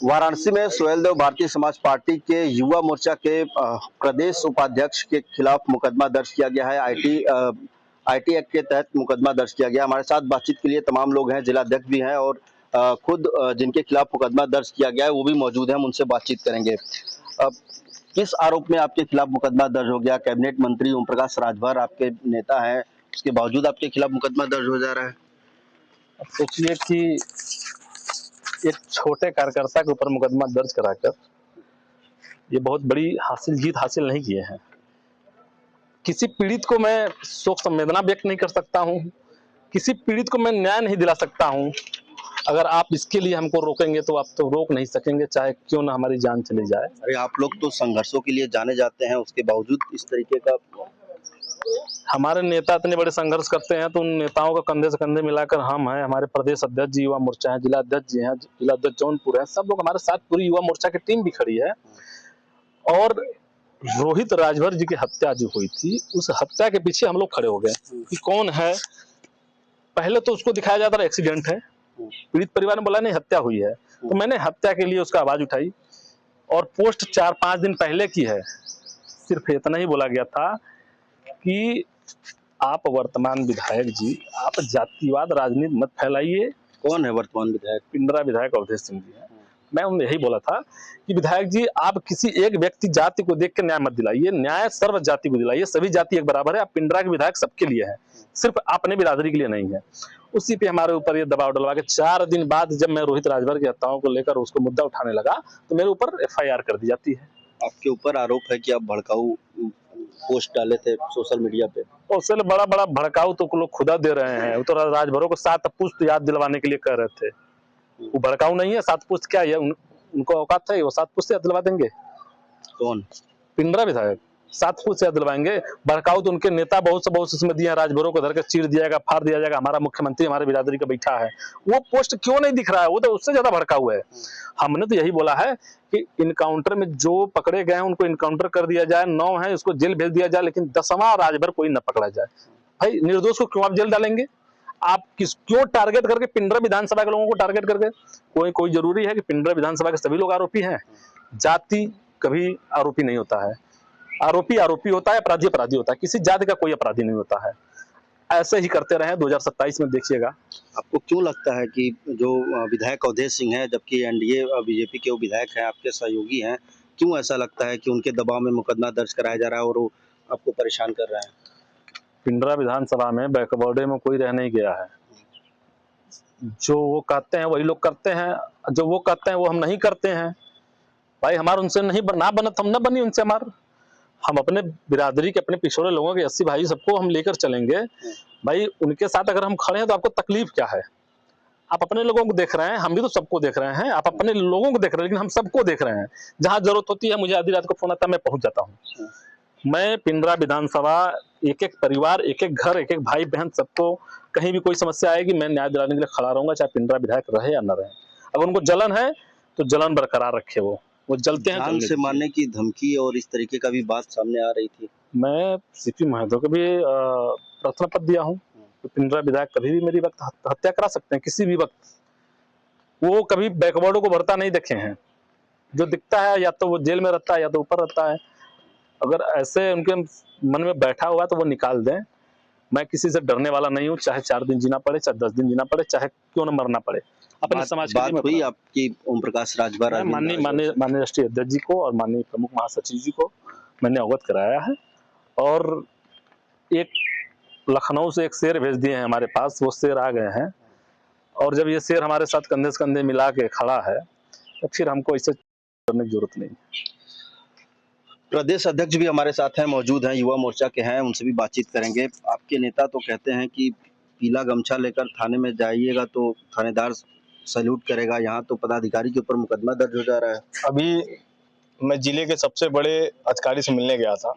वाराणसी में सुहेलदेव भारतीय समाज पार्टी के युवा मोर्चा के प्रदेश उपाध्यक्ष के खिलाफ मुकदमा दर्ज किया गया है। आईटी एक्ट के तहत मुकदमा दर्ज किया गया। हमारे साथ बातचीत के लिए तमाम लोग हैं, जिलाध्यक्ष भी हैं और खुद जिनके खिलाफ मुकदमा दर्ज किया गया है वो भी मौजूद हैं, हम उनसे बातचीत करेंगे। किस आरोप में आपके खिलाफ मुकदमा दर्ज हो गया? कैबिनेट मंत्री ओम प्रकाश राजभर आपके नेता हैं, उसके बावजूद आपके खिलाफ मुकदमा दर्ज हो जा रहा है। सोचिए कि एक छोटे कार्यकर्ता के ऊपर मुकदमा दर्ज कराकर ये बहुत बड़ी जीत हासिल नहीं किए हैं। किसी पीड़ित को मैं शोक संवेदना व्यक्त नहीं कर सकता हूँ, किसी पीड़ित को मैं न्याय नहीं दिला सकता हूँ। अगर आप इसके लिए हमको रोकेंगे तो आप तो रोक नहीं सकेंगे, चाहे क्यों ना हमारी जान चली जाए। अरे आप लोग तो संघर्षों के लिए जाने जाते हैं, उसके बावजूद इस तरीके का। हमारे नेता इतने बड़े संघर्ष करते हैं तो उन नेताओं का कंधे से कंधे मिलाकर हम हैं, हमारे प्रदेश अध्यक्ष जी युवा मोर्चा है, जिला अध्यक्ष जी हैं, जिला अध्यक्ष जौनपुर है, सब लोग हमारे साथ, पूरी युवा मोर्चा की टीम भी खड़ी है। और रोहित राजभर जी की हत्या जो हुई थी, उस हत्या के पीछे हम लोग खड़े हो गए कि कौन है। पहले तो उसको दिखाया जाता था एक्सीडेंट है, पीड़ित परिवार ने बोला नहीं हत्या हुई है, तो मैंने हत्या के लिए उसका आवाज उठाई और पोस्ट 4-5 दिन पहले की है। सिर्फ इतना ही बोला गया था कि आप वर्तमान विधायक जी, आप जातिवाद राजनीति मत फैलाइए। कौन है वर्तमान विधायक? पिंडरा विधायक अवधेश सिंह जी है। मैं उन्हें यही बोला था कि विधायक जी, आप किसी एक व्यक्ति जाति को देख के न्याय मत दिलाइए, न्याय सर्व जाति को दिलाइए, सभी जाति एक बराबर है। आप पिंडरा के विधायक सबके लिए है, सिर्फ अपने बिरादरी के लिए नहीं है। उसी पे हमारे ऊपर ये दबाव डलवा के 4 दिन बाद जब मैं रोहित राजभर की हत्याओं को लेकर उसको मुद्दा उठाने लगा तो मेरे ऊपर FIR कर दी जाती है। आपके ऊपर आरोप है कि आप भड़काऊ पोस्ट डाले थे सोशल मीडिया पे। और बड़ा बड़ा भड़काऊ तो लोग खुदा दे रहे हैं। वो तो राजभरों को 7 पुस्त याद दिलवाने के लिए कह रहे थे। वो भड़काऊ नहीं है, 7 पुस्त क्या है, उनको औकात है, वो 7 पुस्त याद दिलवा देंगे। कौन? पिंडरा विधायक 7 पुस्त याद दिलवाएंगे। भड़काऊ तो उनके नेता बहुत से उसमें दिए हैं, राजभरों को धर कर चीर दिया जाएगा, फाड़ दिया जाएगा, हमारा मुख्यमंत्री हमारे बिरादरी का बैठा है। वो पोस्ट क्यों नहीं दिख रहा है? वो तो उससे ज्यादा भड़काऊ है। हमने तो यही बोला है कि इनकाउंटर में जो पकड़े गए हैं उनको इनकाउंटर कर दिया जाए, 9 है उसको जेल भेज दिया जाए, लेकिन 10वां राजभर कोई न पकड़ा जाए। भाई निर्दोष को क्यों आप जेल डालेंगे? आप क्यों टारगेट करके पिंडरा विधानसभा के लोगों को टारगेट करके? कोई जरूरी है कि पिंडरा विधानसभा के सभी लोग आरोपी हैं? जाति कभी आरोपी नहीं होता है। आरोपी आरोपी होता है, अपराधी अपराधी होता है, किसी जाति का कोई अपराधी नहीं होता है। ऐसे ही करते रहे, 2027 में देखिएगा। आपको क्यों लगता है कि जो विधायक अवधेश सिंह है, जबकि एनडीए बीजेपी के वो विधायक हैं, आपके सहयोगी हैं, क्यों ऐसा लगता है कि उनके दबाव में मुकदमा दर्ज कराया जा रहा है और वो आपको परेशान कर रहा है? पिंडरा विधानसभा में बैकवर्ड में कोई रह नहीं गया है। जो वो कहते हैं वही लोग करते हैं, जो वो कहते हैं वो हम नहीं करते हैं। भाई हमारे उनसे नहीं ना बनत, हम न बनी उनसे। हम अपने बिरादरी के, अपने पिछड़े लोगों के 80 भाई सबको हम लेकर चलेंगे। भाई उनके साथ अगर हम खड़े हैं तो आपको तकलीफ क्या है? आप अपने लोगों को देख रहे हैं, हम भी तो सबको देख रहे हैं। आप अपने लोगों को देख रहे हैं, लेकिन हम सबको देख रहे हैं। जहां जरूरत होती है मुझे आधी रात को फोन आता है, मैं पहुंच जाता हूँ। मैं पिंडरा विधानसभा, एक एक परिवार, एक एक घर, एक एक भाई बहन, सबको कहीं भी कोई समस्या आएगी मैं न्याय दिलाने के लिए खड़ा रहूंगा, चाहे पिंडरा विधायक रहे या न रहे। अगर उनको जलन है तो जलन बरकरार रखे, वो जलते हैं। जान से मारने की धमकी और इस तरीके का भी बात सामने आ रही थी। मैं CP महोदय को भी प्रार्थना पत्र दिया हूँ तो पिंडरा विधायक कभी भी मेरी वक्त हत्या करा सकते हैं, किसी भी वक्त। वो कभी बैकवर्डों को बढ़ता नहीं देखे हैं। जो दिखता है या तो वो जेल में रहता है या तो ऊपर रहता है। अगर ऐसे उनके मन में बैठा हुआ तो वो निकाल दें। मैं किसी से डरने वाला नहीं हूँ, चाहे 4 दिन जीना पड़े, चाहे 10 दिन जीना पड़े, चाहे क्यों न मरना पड़े। अपने समाज की बात हुई आपकी ओम प्रकाश राजभर, माननीय राष्ट्रीय अध्यक्ष जी को और माननीय प्रमुख महासचिव जी को मैंने अवगत कराया है। और एक लखनऊ से एक शेर भेज दिए हैं हमारे पास, वो शेर आ गए हैं। और जब ये शेर हमारे साथ कंधे से कंधे मिला के खड़ा है तो फिर हमको इसे करने की जरूरत नहीं। प्रदेश अध्यक्ष भी हमारे साथ हैं, मौजूद हैं, युवा मोर्चा के हैं, उनसे भी बातचीत करेंगे। आपके नेता तो कहते हैं कि पीला गमछा लेकर थाने में जाइएगा तो थानेदार सैल्यूट करेगा, यहाँ तो पदाधिकारी के ऊपर मुकदमा दर्ज हो जा रहा है। अभी मैं जिले के सबसे बड़े अधिकारी से मिलने गया था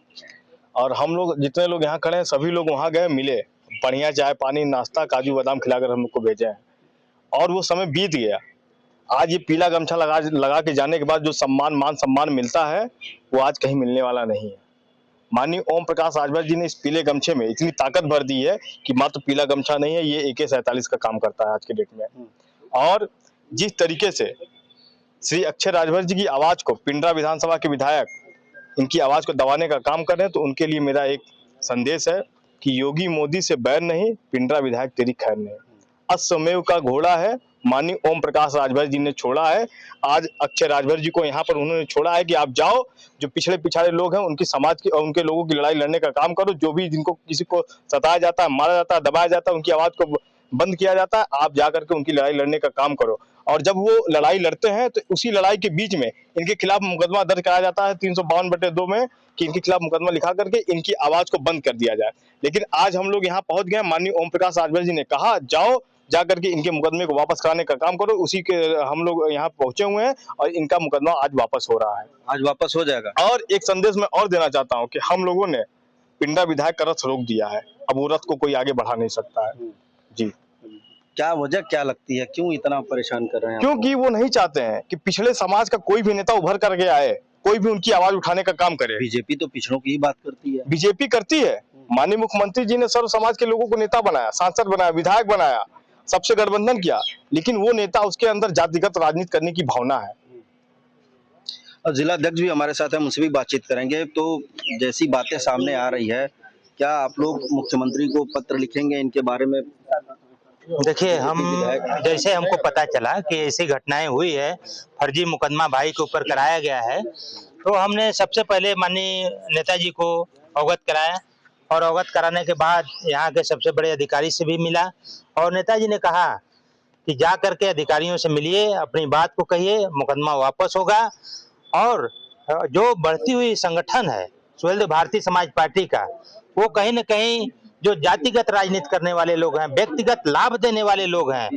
और हम लोग जितने लोग यहाँ खड़े हैं सभी लोग वहाँ गए, मिले, बढ़िया चाय पानी नाश्ता काजू बादाम खिलाकर हम लोग को भेजे हैं और वो समय बीत गया। आज ये पीला गमछा लगा के जाने के बाद जो मान सम्मान मिलता है वो आज कहीं मिलने वाला नहीं है। माननीय ओम प्रकाश राजभर जी ने इस पीले गमछे में इतनी ताकत भर दी है कि मात्र पीला गमछा नहीं है, ये AK-47 का काम करता है आज के डेट में। और जिस तरीके से श्री अक्षय राजभर जी की आवाज को, पिंडरा विधानसभा के विधायक इनकी आवाज को दबाने का काम कर रहे हैं। तो उनके लिए मेरा एक संदेश है कि योगी मोदी से बैर नहीं, पिंडरा विधायक तेरी खैर नहीं। अश्वमेव का घोड़ा है, माननीय ओम प्रकाश राजभर जी ने छोड़ा है। आज अक्षय राजभर जी को यहाँ पर उन्होंने छोड़ा है कि आप जाओ, जो पिछड़े पिछाड़े लोग हैं उनकी समाज की और उनके लोगों की लड़ाई लड़ने का काम करो। जो भी जिनको किसी को सताया जाता है, मारा जाता है, दबाया जाता है, उनकी आवाज को बंद किया जाता है, आप जाकर के उनकी लड़ाई लड़ने का काम करो। और जब वो लड़ाई लड़ते हैं तो उसी लड़ाई के बीच में इनके खिलाफ मुकदमा दर्ज कराया जाता है 352/2 में कि इनके खिलाफ मुकदमा लिखा करके इनकी आवाज को बंद कर दिया जाए। लेकिन आज हम लोग यहाँ पहुंच गए, माननीय ओम प्रकाश राजभर जी ने कहा जाओ, जाकर के इनके मुकदमे को वापस कराने का काम करो। उसी के हम लोग यहाँ पहुंचे हुए हैं और इनका मुकदमा आज वापस हो रहा है। आज वापस हो जाएगा। और एक संदेश मैं और देना चाहता हूँ कि हम लोगों ने पिंडरा विधायक का रथ रोक दिया है, अब वो रथ को कोई आगे बढ़ा नहीं सकता है जी। क्या वजह क्या लगती है, क्यों इतना परेशान कर रहे हैं? क्योंकि वो नहीं चाहते हैं कि पिछड़े समाज का कोई भी नेता उभर करके आए, कोई भी उनकी आवाज उठाने का काम करे। बीजेपी तो पिछड़ों की ही बात करती है। बीजेपी करती है। माननीय मुख्यमंत्री जी ने सर्व समाज के लोगों को नेता बनाया, सांसद बनाया, विधायक बनाया, सबसे गठबंधन किया, लेकिन वो नेता उसके अंदर जातिगत राजनीति करने की भावना है। और जिला अध्यक्ष भी हमारे साथ है, उनसे भी बातचीत करेंगे। तो जैसी बातें सामने आ रही है, क्या आप लोग मुख्यमंत्री को पत्र लिखेंगे इनके बारे में? देखिए, हम जैसे हमको पता चला कि ऐसी घटनाएं हुई है, फर्जी मुकदमा भाई के ऊपर कराया गया है, तो हमने सबसे पहले माननीय नेताजी को अवगत कराया और अवगत कराने के बाद यहाँ के सबसे बड़े अधिकारी से भी मिला और नेताजी ने कहा कि जा करके अधिकारियों से मिलिए, अपनी बात को कहिए, मुकदमा वापस होगा। और जो बढ़ती हुई संगठन है सुहेलदेव भारतीय समाज पार्टी का, वो कहीं न कहीं जो जातिगत राजनीति करने वाले लोग हैं, व्यक्तिगत लाभ देने वाले लोग हैं,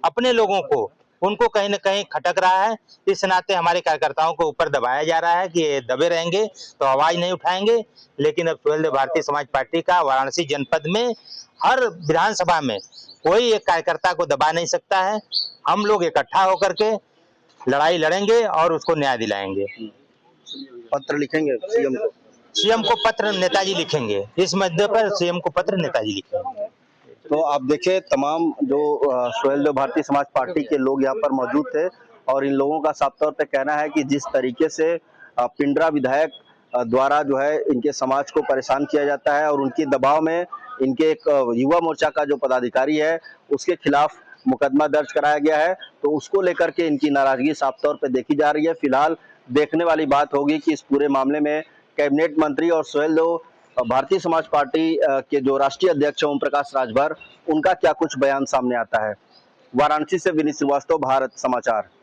अपने लोगों को, उनको कहीं न कहीं खटक रहा है। इस नाते हमारे कार्यकर्ताओं को ऊपर दबाया जा रहा है कि ये दबे रहेंगे तो आवाज नहीं उठाएंगे। लेकिन अब सुहेलदेव भारतीय समाज पार्टी का वाराणसी जनपद में हर विधानसभा में कोई एक कार्यकर्ता को दबा नहीं सकता है। हम लोग इकट्ठा होकर के लड़ाई लड़ेंगे और उसको न्याय दिलाएंगे। पत्र लिखेंगे सीएम को? सीएम को पत्र नेताजी लिखेंगे, इस मुद्दे पर सीएम को पत्र नेताजी लिखेंगे। तो आप देखें, तमाम जो सुहेलदेव भारतीय समाज पार्टी के लोग यहाँ पर मौजूद थे और इन लोगों का साफ तौर पे कहना है कि जिस तरीके से पिंडरा विधायक द्वारा जो है इनके समाज को परेशान किया जाता है और उनके दबाव में इनके एक युवा मोर्चा का जो पदाधिकारी है उसके खिलाफ मुकदमा दर्ज कराया गया है, तो उसको लेकर के इनकी नाराजगी साफ तौर पे देखी जा रही है। फिलहाल देखने वाली बात होगी कि इस पूरे मामले में कैबिनेट मंत्री और सुहेलदेव भारतीय समाज पार्टी के जो राष्ट्रीय अध्यक्ष ओम प्रकाश राजभर, उनका क्या कुछ बयान सामने आता है। वाराणसी से विनीत श्रीवास्तव, भारत समाचार।